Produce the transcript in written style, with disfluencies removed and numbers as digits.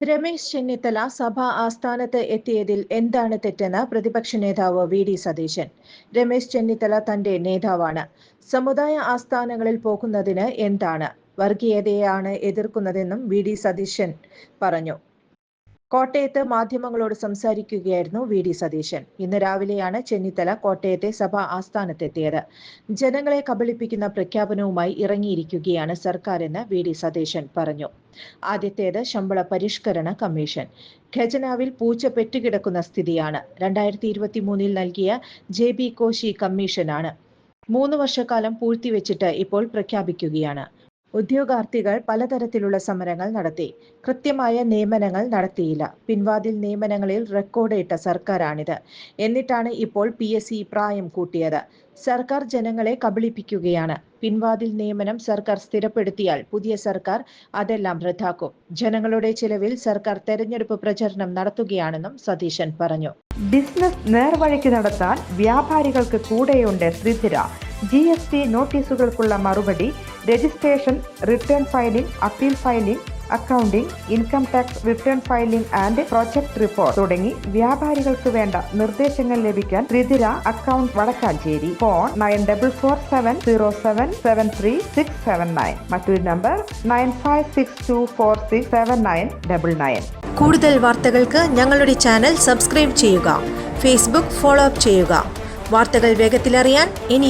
രമേശ് ചെന്നിത്തല സഭാ ആസ്ഥാനത്ത് എത്തിയതിൽ എന്താണ് തെറ്റെന്ന് പ്രതിപക്ഷ നേതാവ് വി.ഡി. സതീശൻ. രമേശ് ചെന്നിത്തല തന്റെ നേതാവാണ്. സമുദായ ആസ്ഥാനങ്ങളിൽ പോകുന്നതിന് എന്താണ്? വർഗീയതയെയാണ് എതിർക്കുന്നതെന്നും വി.ഡി. സതീശൻ പറഞ്ഞു. കോട്ടയത്ത് മാധ്യമങ്ങളോട് സംസാരിക്കുകയായിരുന്നു വി.ഡി. സതീശൻ. ഇന്ന് രാവിലെയാണ് ചെന്നിത്തല കോട്ടയത്തെ സഭാ ആസ്ഥാനത്തെത്തിയത്. ജനങ്ങളെ കബളിപ്പിക്കുന്ന പ്രഖ്യാപനവുമായി ഇറങ്ങിയിരിക്കുകയാണ് സർക്കാരെന്ന് വി.ഡി. സതീശൻ പറഞ്ഞു. ആദ്യത്തേത് ശമ്പള പരിഷ്കരണ കമ്മീഷൻ. ഖജനാവിൽ പൂച്ച പെറ്റുകിടക്കുന്ന സ്ഥിതിയാണ്. 2023 നൽകിയ JB കോശി കമ്മീഷനാണ്. 3 വർഷക്കാലം പൂഴ്ത്തിവെച്ചിട്ട് ഇപ്പോൾ പ്രഖ്യാപിക്കുകയാണ്. ഉദ്യോഗാർത്ഥികൾ പലതരത്തിലുള്ള സമരങ്ങൾ നടത്തി. കൃത്യമായ നിയമനങ്ങൾ നടത്തിയില്ല. പിൻവാതിൽ നിയമനങ്ങളിൽ റെക്കോർഡ് ഇട്ട സർക്കാരാണിത്. എന്നിട്ടാണ് ഇപ്പോൾ PSC പ്രായം കൂട്ടിയത്. സർക്കാർ ജനങ്ങളെ കബളിപ്പിക്കുകയാണ്. പിൻവാതിൽ നിയമനം സർക്കാർ സ്ഥിരപ്പെടുത്തിയാൽ പുതിയ സർക്കാർ അതെല്ലാം റദ്ദാക്കും. ജനങ്ങളുടെ ചിലവിൽ സർക്കാർ തെരഞ്ഞെടുപ്പ് പ്രചരണം നടത്തുകയാണെന്നും സതീശൻ പറഞ്ഞു. ബിസിനസ് നേർവഴിക്ക് നടത്താൻ വ്യാപാരികൾക്ക് കൂടെയുണ്ട് ത്രിധിര. GST നോട്ടീസുകൾക്കുള്ള മറുപടി, registration, return filing, appeal filing, accounting, income tax return filing and project report തുടങ്ങി വ്യാപാരികൾക്ക് വേണ്ട നിർദ്ദേശങ്ങൾ ലഭിക്കാൻ ത്രിധിര അക്കൗണ്ട് വടക്കാഞ്ചേരി. ഫോൺ 9447077369. മറ്റൊരു നമ്പർ 9562467999. കൂടുതൽ വാർത്തകൾക്ക് ഞങ്ങളുടെ ചാനൽ സബ്സ്ക്രൈബ് ചെയ്യുക. ഫേസ്ബുക്ക് ഫോളോ അപ്പ് ചെയ്യുക. വാർത്തകൾ വേഗത്തിലറിയാൻ ഇനി